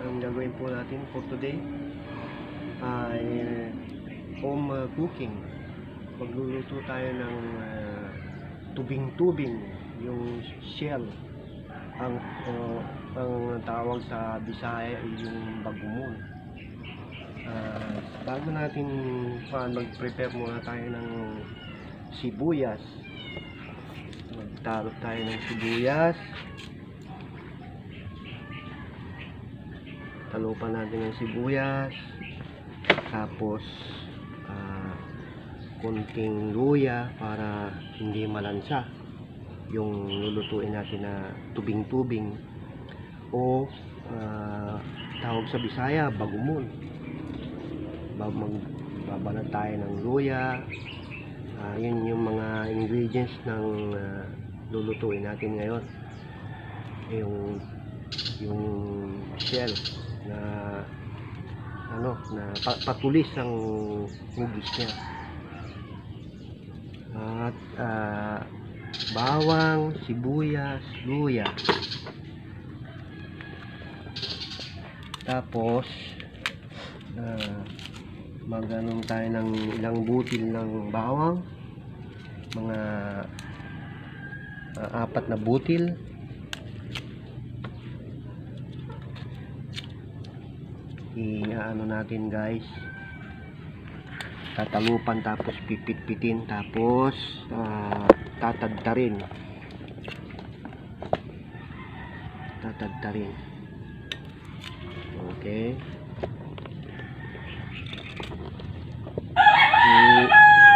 Ang gagawin po natin for today ay home cooking. Magluluto tayo ng tubing-tubing, yung shell. Ang tawag sa Bisaya ay yung bagumon. Bago natin mag-prepare muna tayo ng sibuyas. Magtalo tayo ng sibuyas. Talupan natin ng sibuyas. Tapos konting luya para hindi malansa yung lulutuin natin na tubing-tubing o tawag sa Bisaya bagumon. Magbabalad tayo ng luya. Yun yung mga ingredients ng lulutuin natin ngayon. Yung shell na na patulis ang hugis niya. At bawang, sibuyas, luya. Tapos maganon tayo ng ilang butil ng bawang, mga 4 na butil. Iaano natin guys, tatalupan tapos pipit-pitin tapos tatadtarin. Okay.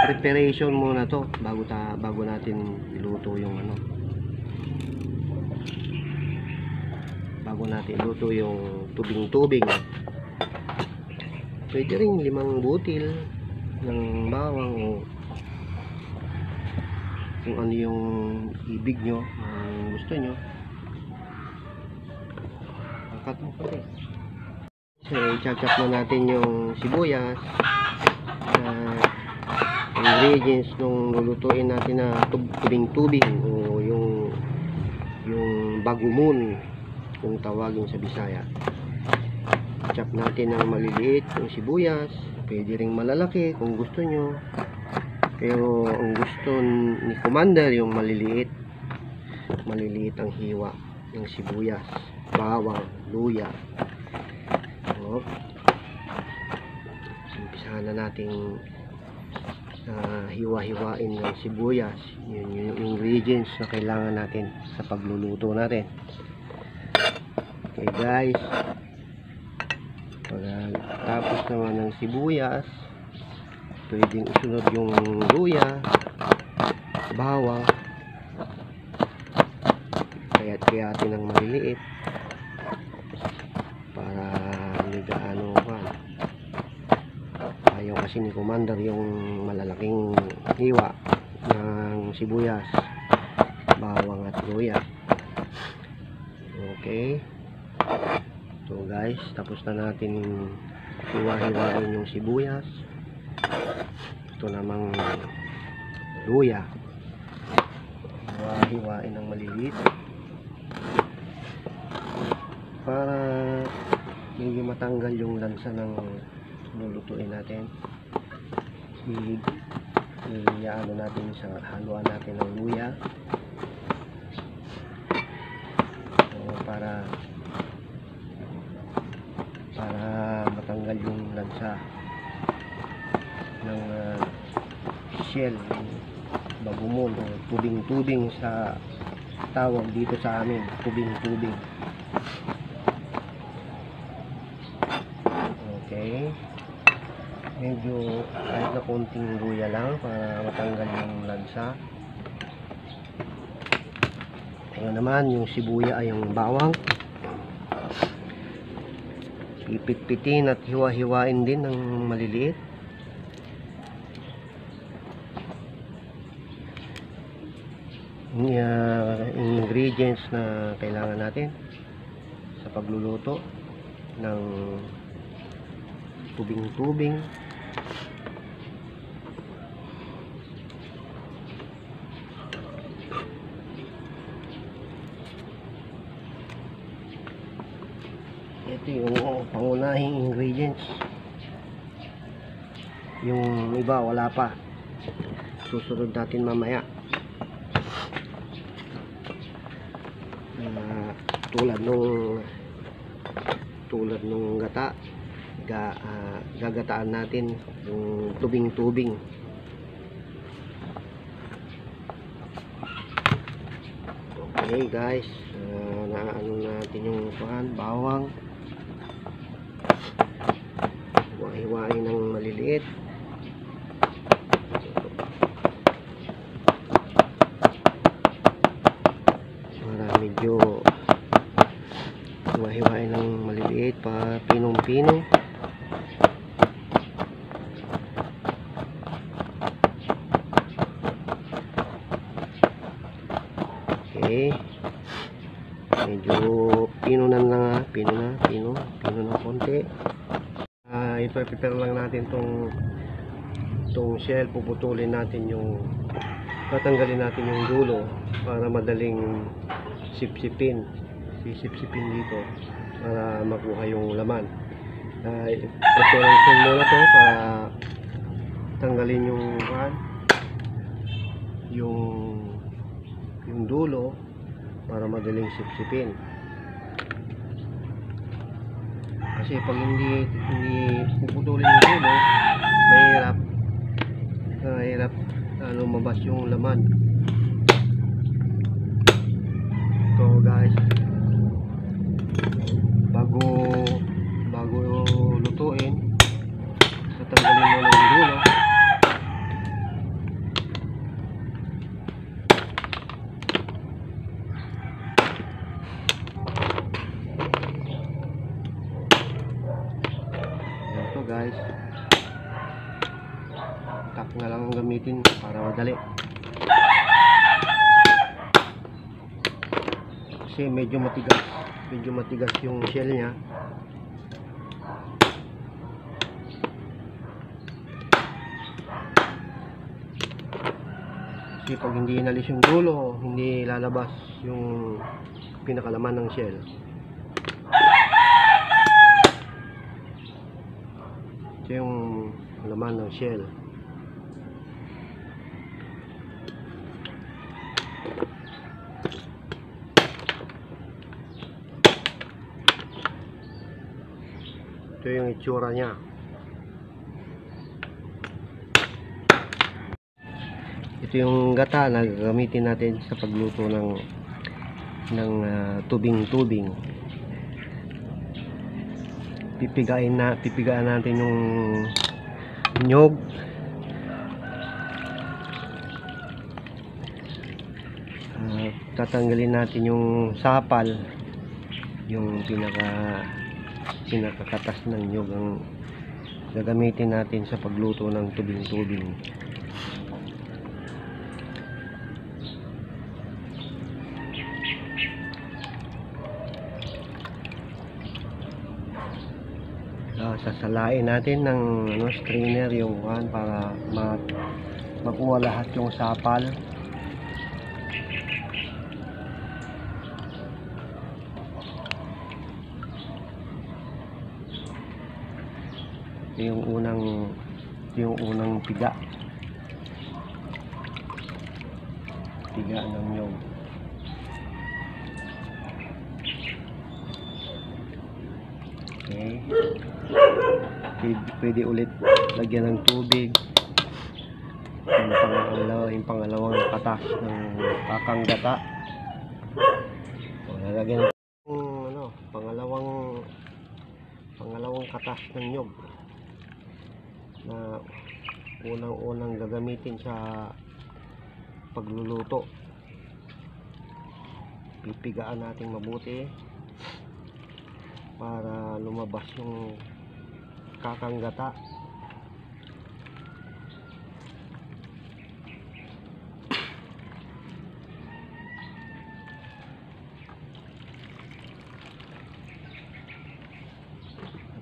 Preparation muna to bago natin iluto yung bago natin iluto yung tubing-tubing. Pwede rin 5 butil ng bawang o kung ano yung ibig nyo, ang gusto nyo. Angkat mo pa rin. So, i-chop na natin yung sibuyas. Ingredients nung lulutuin natin na tubing-tubing o yung bagumon kung tawagin sa Bisaya. Chop natin ng maliliit yung sibuyas, pwede ring malalaki kung gusto nyo, pero ang gusto ni Commander yung maliliit ang hiwa ng sibuyas, bawang, luya. So, umpisahan na nating hiwa-hiwain ng sibuyas. Yun yung ingredients na kailangan natin sa pagluluto natin. Okay guys, tapos naman ng sibuyas, pwedeng isunod yung luya, bawang, kayatin ng maliliit para hindi gaano ayaw kasi ni Commander yung malalaking hiwa ng sibuyas, bawang at luya. Okay, so guys, tapos na natin hiwa-hiwain yung sibuyas. Ito namang luya, hiwa-hiwain ng maliliit para hindi matanggal yung lansa ng lulutuin natin. Iyaano natin sa haluan natin ng luya para matanggal yung lansa ng shell, bagumon o tubing-tubing sa tawag dito sa amin, tubing-tubing. Okay, medyo kahit na konting luya lang para matanggal yung lansa. Ayun naman yung sibuya ay yung bawang, pipit-pitin at hiwa-hiwain din ng maliliit. Ingredients na kailangan natin sa pagluluto ng tubing-tubing. Ito yung pangunahing ingredients. Yung iba wala pa, susunod natin mamaya. Tulad nung gata, gagataan natin yung tubing-tubing. Okay guys, naano natin yung bawang, hiwa-hiwain ng maliliit. Medyo hiwa-hiwain ng maliliit pa pinong-pino. Okay, medyo pino na konti. I-prepare lang natin tong shell. Puputulin natin tatanggalin natin yung dulo para madaling sipsipin dito para makuha yung laman. Preparation muna to para tanggalin yung dulo para madaling sipsipin. Kasi pag hindi puputulin yung dulo, mahirap lumabas yung laman. So guys, bago lutuin, tatanggalin mo ng dulo. Ito guys, tap na lang ang gamitin para madali. Kasi medyo matigas yung shell niya. Kasi pag hindi inalis yung dulo, hindi lalabas yung pinakalaman ng shell. Ito yung laman ng shell. Ito yung itsura niya. Ito yung gata na gagamitin natin sa pagluto ng tubing-tubing. Pipigaan natin yung nyog. Tatanggalin natin yung sapal, yung pinakakatas ng nyog ang gagamitin natin sa pagluto ng tubing-tubing. Sasalain natin ng strainer yung para makuha lahat yung sapal. Yung unang piga ng nyog. Okay, pwede ulit lagyan ng tubig. Yung pangalawang katas ng kakang gata. Lalagyan ng pangalawang katas ng nyog na unang gagamitin sa pagluluto. Pipigaan natin mabuti para lumabas yung kakang gata.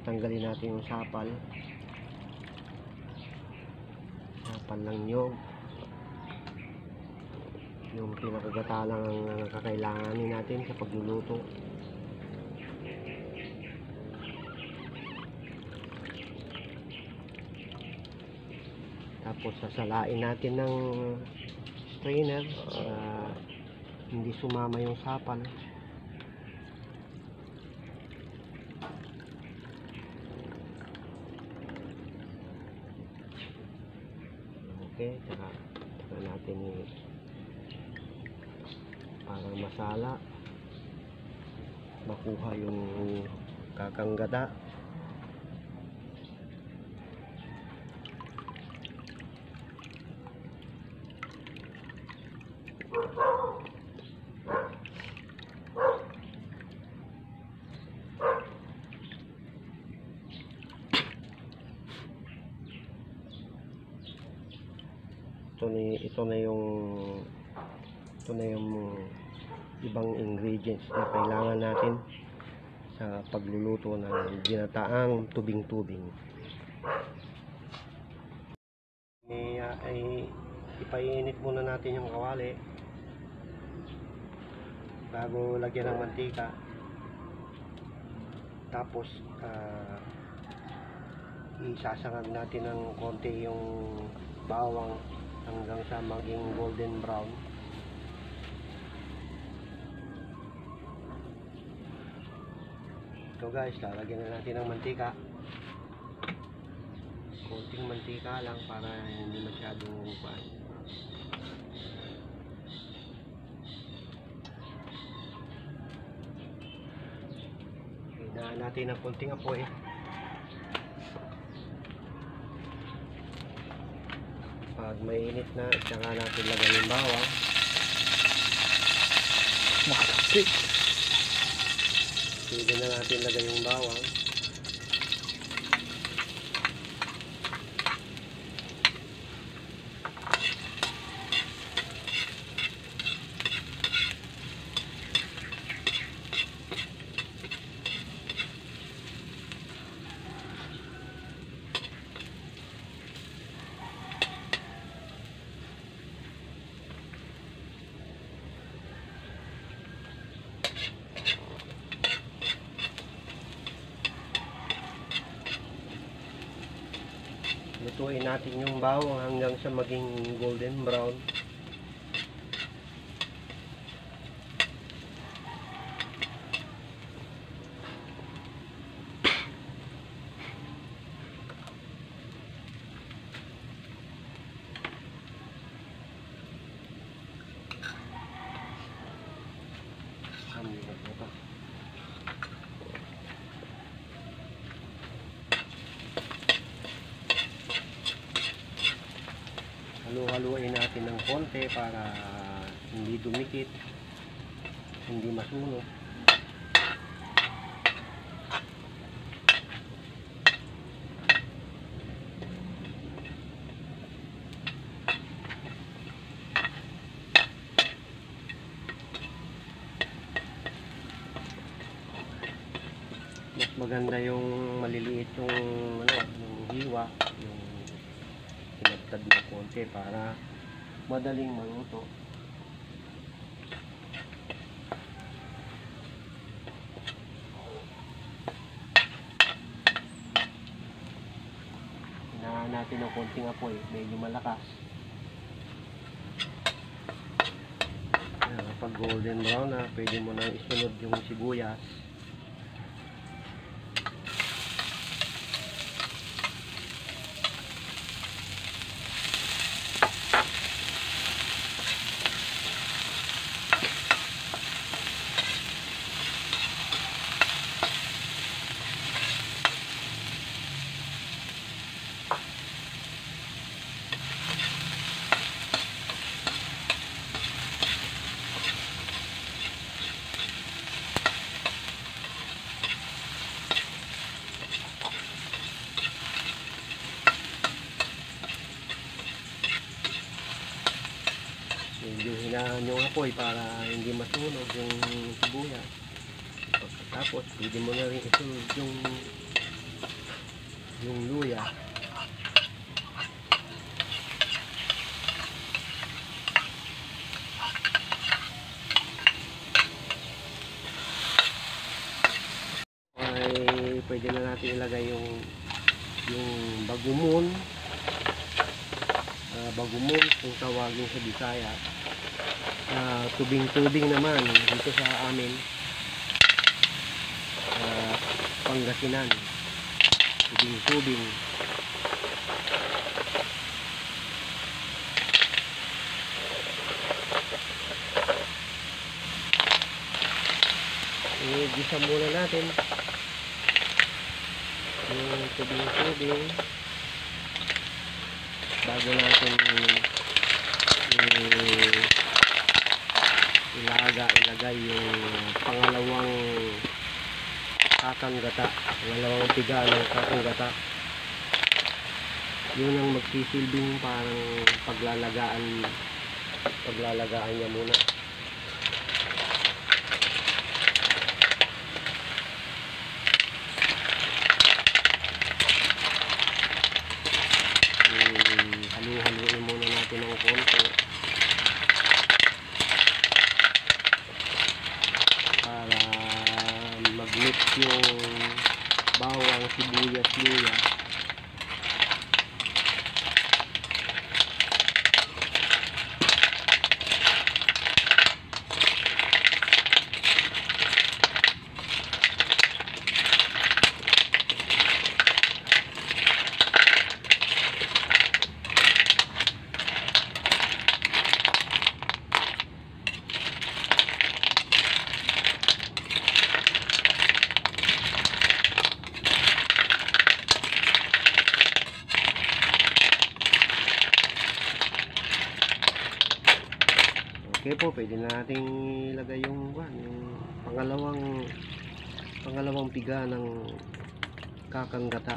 Tanggalin natin yung sapal ng nyog. Yung pinakagata lang ang kakailanganin natin sa pagluluto. Tapos sasalain natin ng strainer para hindi sumama yung sapal. Okay, saka natin parang masala, makuha yung kakanggada. Ito na yung ibang ingredients na kailangan natin sa pagluluto ng ginataang tubing-tubing. Ay ipainit muna natin yung kawali bago lagyan ng mantika. Tapos isasangag natin ng konti yung bawang hanggang sa maging golden brown. So guys, lalagyan na natin ng mantika. Konting mantika lang para hindi masyadong pan. Hinaan natin ng konting apoy. Pag mainit na, saka natin lagay yung bawang. Pwede na natin lagay yung bawang. Lutuin natin yung bawang hanggang sa maging golden brown. Halu-haluin natin ng konti para hindi dumikit, hindi masunog. Mas maganda yung maliliit yung hiwa, yung pinagtad na konti para madaling maluto. Hinaan natin ng konting apoy, medyo malakas. Pag golden brown na, pwede mo nang isunod yung sibuyas. Medyo hinaan yung apoy para hindi masunog yung sibuyas. Pagkatapos, pwede mo na rin isunod yung luya. Ay pwede na natin ilagay yung bagumon. bagumon kung tawagin sa Bisaya. Tubing-tubing naman dito sa amin, Pangasinan. Tubing-tubing. Gisa muna natin yung tubing-tubing bago natin ilagay yung pangalawang kakanggata, pangalawang piga ng kakanggata. Yun ang magsisilbing parang paglalagaan niya muna. Halu-haluin muna natin ng konti para mag-mix yung bawang, sibuyas, luya. Okay po, pwede na nating ilagay yung pangalawang piga ng kakanggata.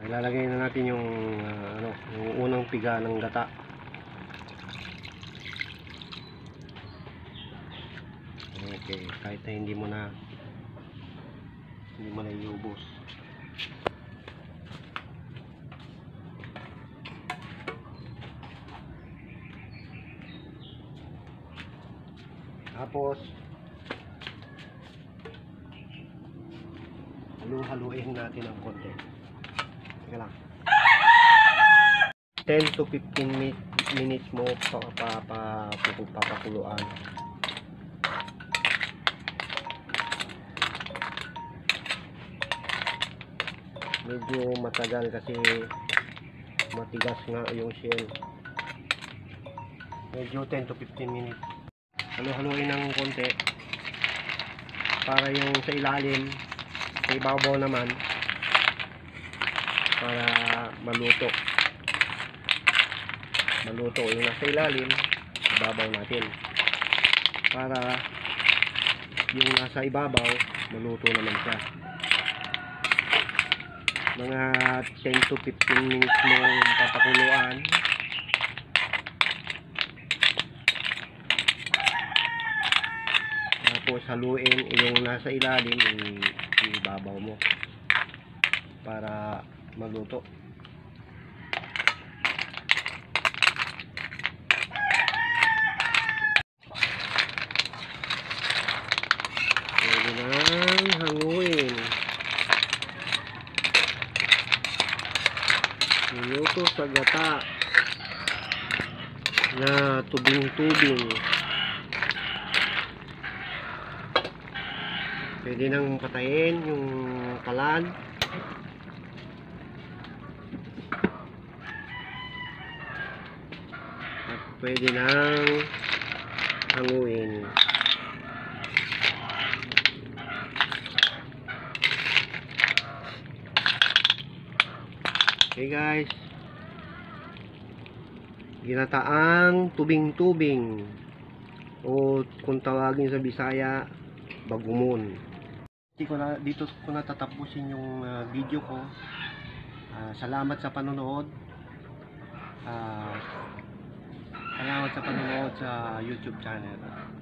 Ilalagay na natin yung yung unang piga ng gata. Okay, kahit na hindi mo na iubos. Tapos halu-haluin natin ang konti. Teka lang. 10 to 15 minutes mo papakuluan. Medyo matagal kasi matigas nga yung shell. Medyo 10 to 15 minutes. Halu-haluin ng konti para yung sa ilalim, sa ibabaw naman, para maluto yung nasa ilalim, ibabaw natin, para yung nasa ibabaw maluto naman siya. Mga 10 to 15 minutes mo papakuluan. Tapos haluin yung nasa ilalim, ibabaw mo para maluto. Pwede nang hanguin. Minuto sa gata na tubing-tubing. Pwede nang patayin yung kalan. At pwede nang hanguin. Okay guys, ginataang tubing-tubing o kung tawagin sa Bisaya, bagumon. Dito ko natatapusin yung video ko. Salamat sa panonood. Salamat sa panonood sa YouTube channel.